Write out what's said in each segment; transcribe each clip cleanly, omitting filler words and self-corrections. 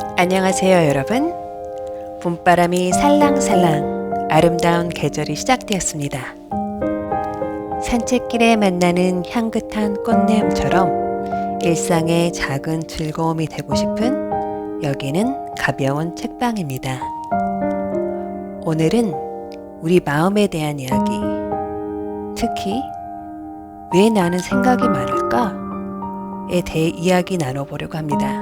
안녕하세요, 여러분. 봄바람이 살랑살랑 아름다운 계절이 시작되었습니다. 산책길에 만나는 향긋한 꽃내음처럼 일상의 작은 즐거움이 되고 싶은 여기는 가벼운 책방입니다. 오늘은 우리 마음에 대한 이야기, 특히 왜 나는 생각이 많을까에 대해 이야기 나눠보려고 합니다.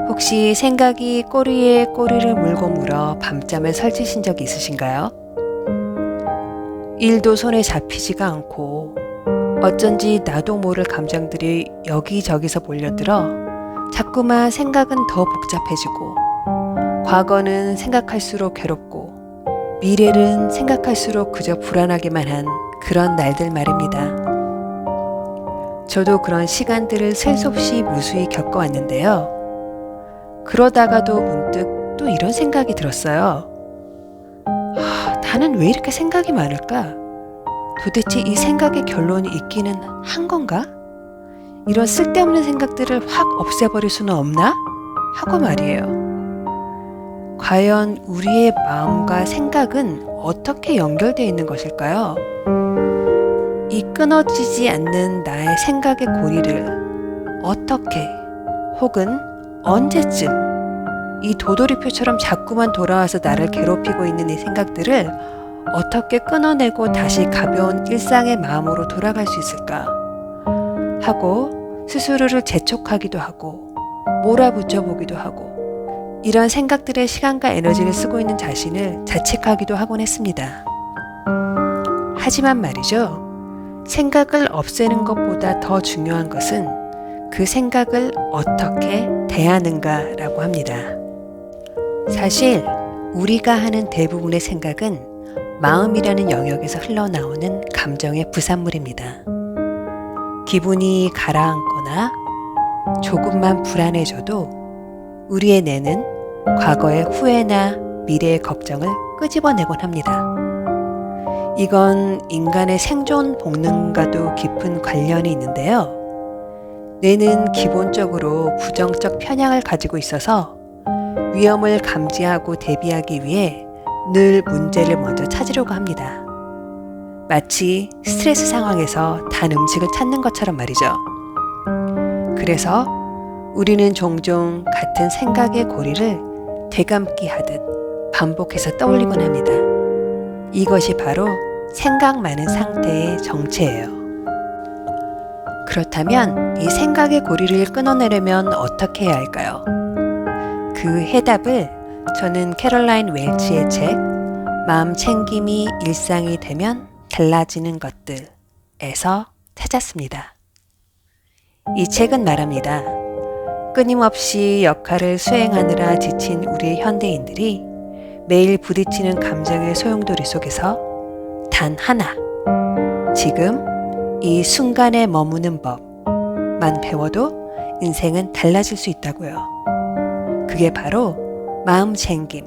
혹시 생각이 꼬리에 꼬리를 물고 물어 밤잠을 설치신 적 있으신가요? 일도 손에 잡히지가 않고 어쩐지 나도 모를 감정들이 여기저기서 몰려들어 자꾸만 생각은 더 복잡해지고 과거는 생각할수록 괴롭고 미래는 생각할수록 그저 불안하기만 한 그런 날들 말입니다. 저도 그런 시간들을 셀 수 없이 무수히 겪어왔는데요. 그러다가도 문득 또 이런 생각이 들었어요. 나는 왜 이렇게 생각이 많을까? 도대체 이 생각의 결론이 있기는 한 건가? 이런 쓸데없는 생각들을 확 없애버릴 수는 없나? 하고 말이에요. 과연 우리의 마음과 생각은 어떻게 연결되어 있는 것일까요? 이 끊어지지 않는 나의 생각의 고리를 어떻게 혹은 언제쯤 이 도돌이표처럼 자꾸만 돌아와서 나를 괴롭히고 있는 이 생각들을 어떻게 끊어내고 다시 가벼운 일상의 마음으로 돌아갈 수 있을까 하고 스스로를 재촉하기도 하고 몰아붙여 보기도 하고 이런 생각들의 시간과 에너지를 쓰고 있는 자신을 자책하기도 하곤 했습니다. 하지만 말이죠. 생각을 없애는 것보다 더 중요한 것은 그 생각을 어떻게 대하는가라고 합니다. 사실 우리가 하는 대부분의 생각은 마음이라는 영역에서 흘러나오는 감정의 부산물입니다. 기분이 가라앉거나 조금만 불안해져도 우리의 뇌는 과거의 후회나 미래의 걱정을 끄집어내곤 합니다. 이건 인간의 생존 본능과도 깊은 관련이 있는데요. 뇌는 기본적으로 부정적 편향을 가지고 있어서 위험을 감지하고 대비하기 위해 늘 문제를 먼저 찾으려고 합니다. 마치 스트레스 상황에서 단 음식을 찾는 것처럼 말이죠. 그래서 우리는 종종 같은 생각의 고리를 되감기 하듯 반복해서 떠올리곤 합니다. 이것이 바로 생각 많은 상태의 정체예요. 그렇다면 이 생각의 고리를 끊어내려면 어떻게 해야 할까요? 그 해답을 저는 캐롤라인 웰치의 책 마음 챙김이 일상이 되면 달라지는 것들에서 찾았습니다. 이 책은 말합니다. 끊임없이 역할을 수행하느라 지친 우리 현대인들이 매일 부딪히는 감정의 소용돌이 속에서 단 하나, 지금 이 순간에 머무는 법만 배워도 인생은 달라질 수 있다고요. 그게 바로 마음 챙김,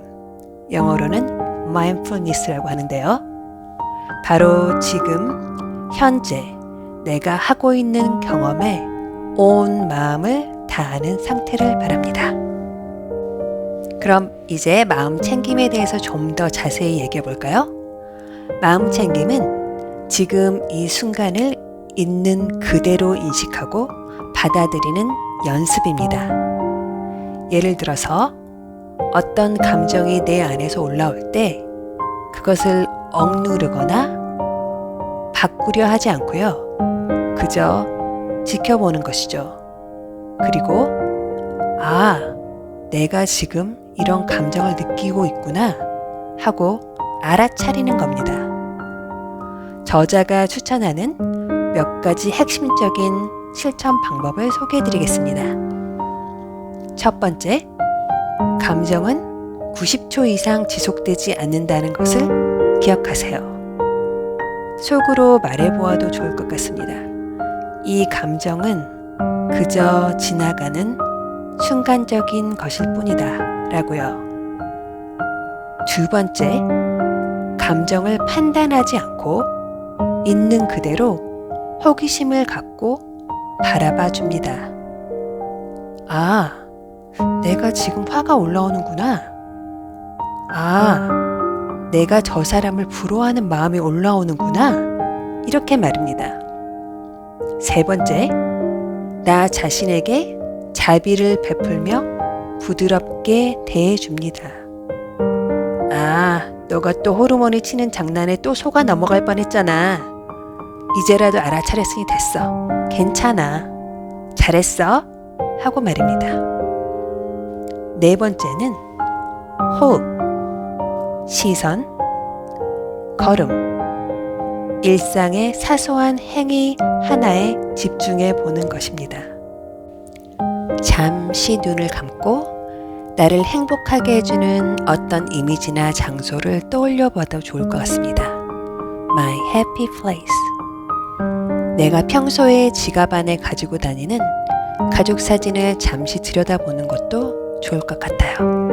영어로는 mindfulness라고 하는데요. 바로 지금, 현재 내가 하고 있는 경험에 온 마음을 다하는 상태를 말합니다. 그럼 이제 마음 챙김에 대해서 좀 더 자세히 얘기해 볼까요? 마음 챙김은 지금 이 순간을 있는 그대로 인식하고 받아들이는 연습입니다. 예를 들어서 어떤 감정이 내 안에서 올라올 때 그것을 억누르거나 바꾸려 하지 않고요. 그저 지켜보는 것이죠. 그리고 내가 지금 이런 감정을 느끼고 있구나 하고 알아차리는 겁니다. 저자가 추천하는 몇 가지 핵심적인 실천 방법을 소개해 드리겠습니다. 첫 번째, 감정은 90초 이상 지속되지 않는다는 것을 기억하세요. 속으로 말해보아도 좋을 것 같습니다. 이 감정은 그저 지나가는 순간적인 것일 뿐이다 라고요. 두 번째, 감정을 판단하지 않고 있는 그대로 호기심을 갖고 바라봐 줍니다. 내가 내가 지금 화가 올라오는구나. 아, 내가 저 사람을 부러워하는 마음이 올라오는구나. 이렇게 말입니다. 세 번째, 나 자신에게 자비를 베풀며 부드럽게 대해줍니다. 아, 너가 또 호르몬이 치는 장난에 또 속아 넘어갈 뻔했잖아. 이제라도 알아차렸으니 됐어. 괜찮아. 잘했어. 하고 말입니다. 네 번째는 호흡, 시선, 걸음, 일상의 사소한 행위 하나에 집중해 보는 것입니다. 잠시 눈을 감고 나를 행복하게 해주는 어떤 이미지나 장소를 떠올려 봐도 좋을 것 같습니다. My happy place. 내가 평소에 지갑 안에 가지고 다니는 가족 사진을 잠시 들여다보는 것도 좋을 것 같아요.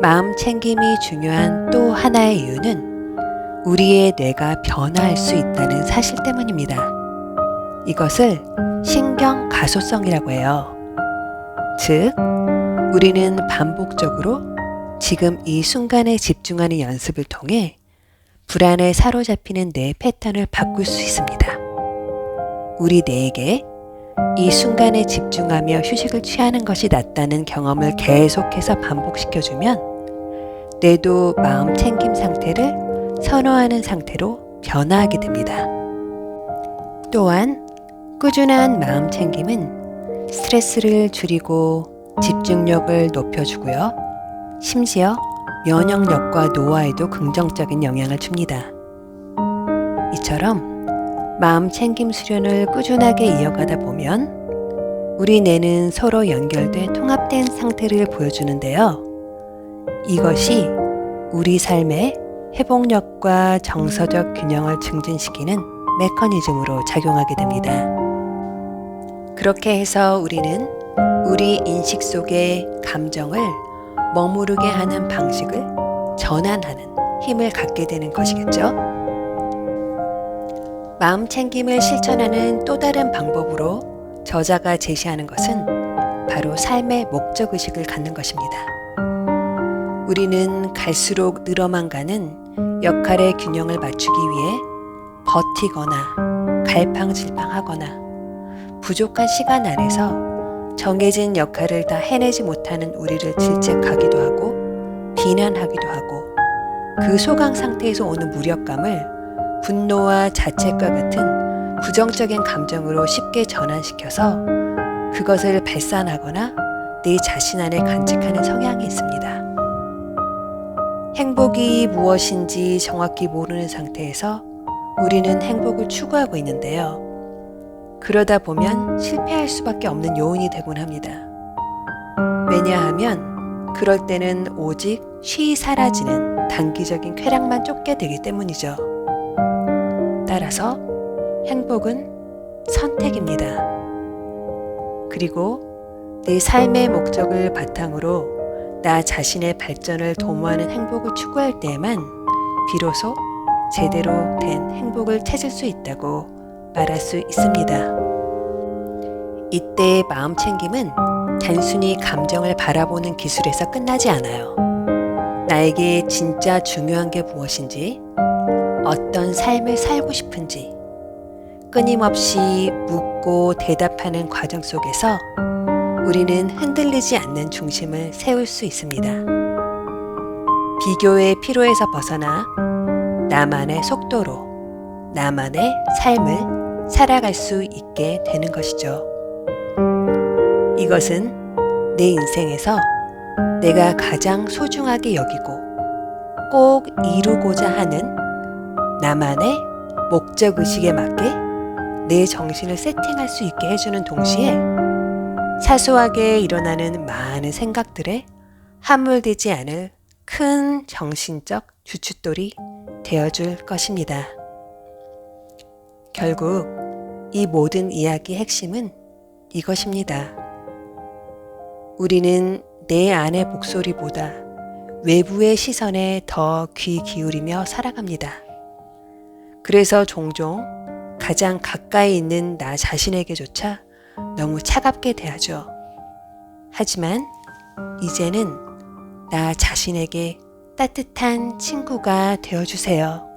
마음 챙김이 중요한 또 하나의 이유는 우리의 뇌가 변화할 수 있다는 사실 때문입니다. 이것을 신경 가소성이라고 해요. 즉, 우리는 반복적으로 지금 이 순간에 집중하는 연습을 통해 불안에 사로잡히는 뇌 패턴을 바꿀 수 있습니다. 우리 뇌에게 이 순간에 집중하며 휴식을 취하는 것이 낫다는 경험을 계속해서 반복시켜주면 뇌도 마음 챙김 상태를 선호하는 상태로 변화하게 됩니다. 또한 꾸준한 마음 챙김은 스트레스를 줄이고 집중력을 높여주고요. 심지어 면역력과 노화에도 긍정적인 영향을 줍니다. 이처럼 마음 챙김 수련을 꾸준하게 이어가다 보면 우리 뇌는 서로 연결돼 통합된 상태를 보여주는데요. 이것이 우리 삶의 회복력과 정서적 균형을 증진시키는 메커니즘으로 작용하게 됩니다. 그렇게 해서 우리는 우리 인식 속의 감정을 머무르게 하는 방식을 전환하는 힘을 갖게 되는 것이겠죠. 마음 챙김을 실천하는 또 다른 방법으로 저자가 제시하는 것은 바로 삶의 목적의식을 갖는 것입니다. 우리는 갈수록 늘어만 가는 역할의 균형을 맞추기 위해 버티거나 갈팡질팡하거나 부족한 시간 안에서 정해진 역할을 다 해내지 못하는 우리를 질책하기도 하고 비난하기도 하고 그 소강 상태에서 오는 무력감을 분노와 자책과 같은 부정적인 감정으로 쉽게 전환시켜서 그것을 발산하거나 내 자신 안에 간직하는 성향이 있습니다. 행복이 무엇인지 정확히 모르는 상태에서 우리는 행복을 추구하고 있는데요. 그러다 보면 실패할 수밖에 없는 요인이 되곤 합니다. 왜냐하면 그럴 때는 오직 쉬이 사라지는 단기적인 쾌락만 쫓게 되기 때문이죠. 따라서 행복은 선택입니다. 그리고 내 삶의 목적을 바탕으로 나 자신의 발전을 도모하는 행복을 추구할 때에만 비로소 제대로 된 행복을 찾을 수 있다고 말할 수 있습니다. 이때의 마음 챙김은 단순히 감정을 바라보는 기술에서 끝나지 않아요. 나에게 진짜 중요한 게 무엇인지, 어떤 삶을 살고 싶은지 끊임없이 묻고 대답하는 과정 속에서 우리는 흔들리지 않는 중심을 세울 수 있습니다. 비교의 피로에서 벗어나 나만의 속도로 나만의 삶을 살아갈 수 있게 되는 것이죠. 이것은 내 인생에서 내가 가장 소중하게 여기고 꼭 이루고자 하는 나만의 목적의식에 맞게 내 정신을 세팅할 수 있게 해주는 동시에 사소하게 일어나는 많은 생각들에 함몰되지 않을 큰 정신적 주춧돌이 되어줄 것입니다. 결국 이 모든 이야기의 핵심은 이것입니다. 우리는 내 안의 목소리보다 외부의 시선에 더 귀 기울이며 살아갑니다. 그래서 종종 가장 가까이 있는 나 자신에게조차 너무 차갑게 대하죠. 하지만 이제는 나 자신에게 따뜻한 친구가 되어주세요.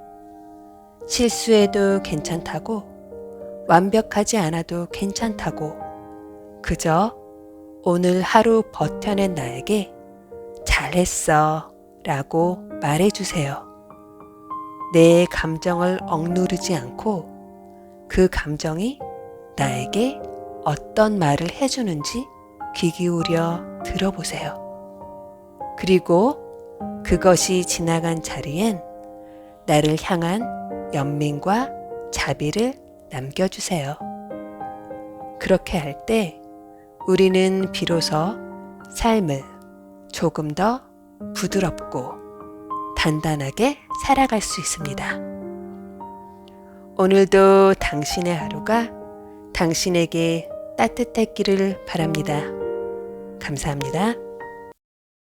실수해도 괜찮다고, 완벽하지 않아도 괜찮다고, 그저 오늘 하루 버텨낸 나에게 잘했어 라고 말해주세요. 내 감정을 억누르지 않고 그 감정이 나에게 어떤 말을 해주는지 귀 기울여 들어보세요. 그리고 그것이 지나간 자리엔 나를 향한 연민과 자비를 남겨주세요. 그렇게 할 때 우리는 비로소 삶을 조금 더 부드럽고 단단하게 살아갈 수 있습니다. 오늘도 당신의 하루가 당신에게 따뜻했기를 바랍니다. 감사합니다.